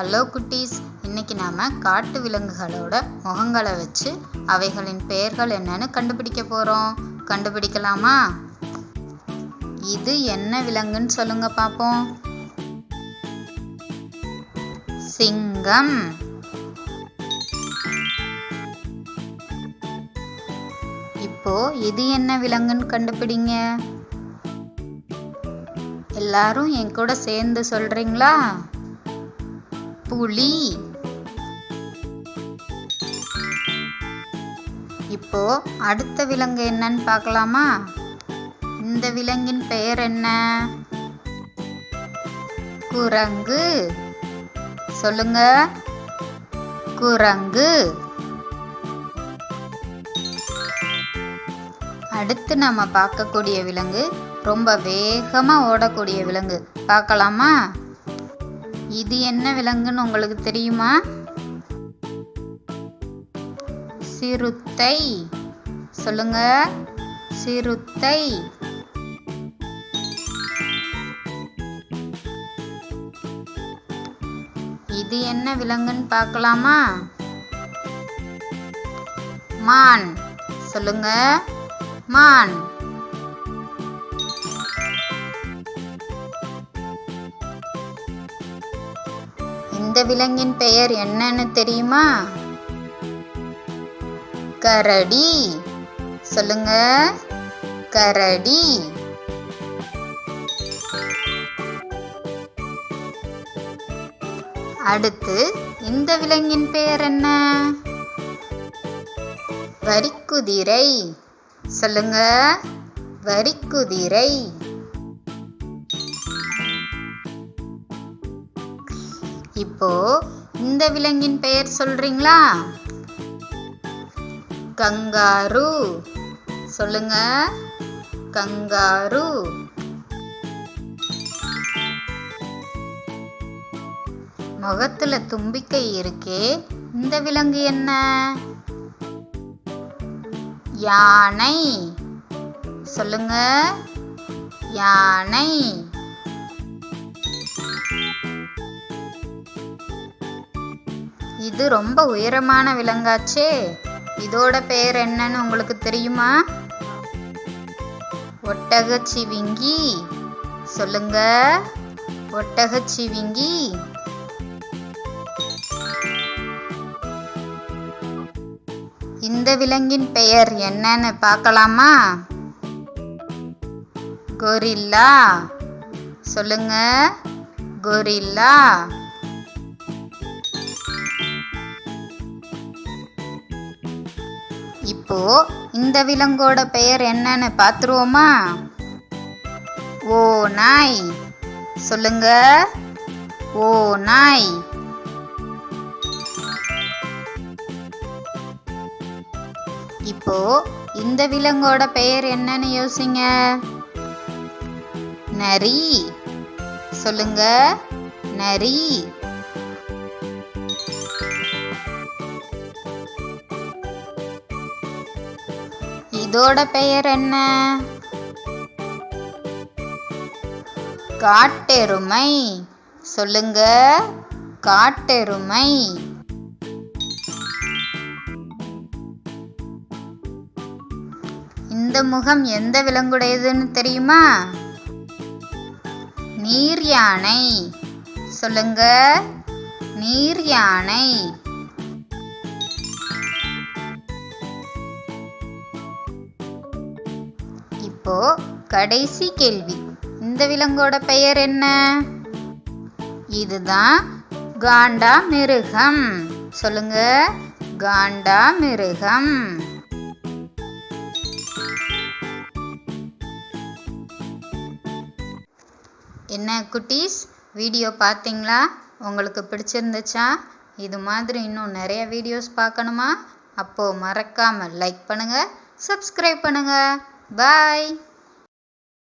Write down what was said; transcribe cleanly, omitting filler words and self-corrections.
Hello குட்டீஸ், இன்னைக்கு நாம காட்டு விலங்குகளோட முகங்களை வச்சு அவைகளின் பெயர்கள் என்னன்னு கண்டுபிடிக்க போறோம். கண்டுபிடிக்கலாமா? இது என்ன விலங்குன்னு சொல்லுங்க பாப்போம். சிங்கம். இப்போ இது என்ன விலங்குன்னு கண்டுபிடிங்க. எல்லாரும் என் கூட சேர்ந்து சொல்றீங்களா? புலி. இப்போ அடுத்த விலங்கு என்னன்னு பார்க்கலாமா? இந்த விலங்கின் பெயர் என்ன? குரங்கு. சொல்லுங்க. குரங்கு. அடுத்து நம்ம பார்க்கக்கூடிய விலங்கு ரொம்ப வேகமா ஓடக்கூடிய விலங்கு. பார்க்கலாமா? இது என்ன விலங்குன்னு உங்களுக்கு தெரியுமா? சிறுத்தை. சொல்லுங்க. சிறுத்தை. இது என்ன விலங்குன்னு பார்க்கலாமா? மான். சொல்லுங்க. மான். இந்த விலங்கின் பெயர் என்னன்னு தெரியுமா? கரடி. சொல்லுங்க. கரடி. அடுத்து இந்த விலங்கின் பெயர் என்ன? வரிக்குதிரை. சொல்லுங்க. வரிக்குதிரை. இப்போ இந்த விலங்கின் பெயர் சொல்றீங்களா? கங்காரு. சொல்லுங்க. கங்காரு. முகத்துல தும்பிக்கை இருக்கே, இந்த விலங்கு என்ன? யானை. சொல்லுங்க. யானை. இது ரொம்ப உயரமான விலங்காச்சே, இதோட பெயர் என்னன்னு உங்களுக்கு தெரியுமா? ஒட்டகச்சிவிங்கி. சொல்லுங்க. ஒட்டகச்சிவிங்கி. இந்த விலங்கின் பெயர் என்னன்னு பார்க்கலாமா? கொரில்லா. சொல்லுங்க. கொரில்லா. இப்போ இந்த விலங்கோட பெயர் என்னன்னு பார்த்துருவோமா? ஓநாய். சொல்லுங்க. ஓநாய். இப்போ இந்த விலங்கோட பெயர் என்னன்னு யோசிங்க. நரி. சொல்லுங்க. நரி. இதோட பெயர் என்ன? காட்டெருமை. சொல்லுங்க. காட்டெருமை. இந்த முகம் எந்த விலங்குடையதுன்னு தெரியுமா? நீர் யானை. சொல்லுங்க. நீர் யானை. இப்போ கடைசி கேள்வி, இந்த விலங்கோட பெயர் என்ன? இதுதான் காண்டாமிருகம். சொல்லுங்க. காண்டாமிருகம். என்ன குட்டீஸ், வீடியோ பார்த்தீங்களா? உங்களுக்கு பிடிச்சிருந்துச்சா? இது மாதிரி இன்னும் நிறைய வீடியோஸ் பார்க்கணுமா? அப்போ மறக்காம லைக் பண்ணுங்க, சப்ஸ்கிரைப் பண்ணுங்க. பாய்.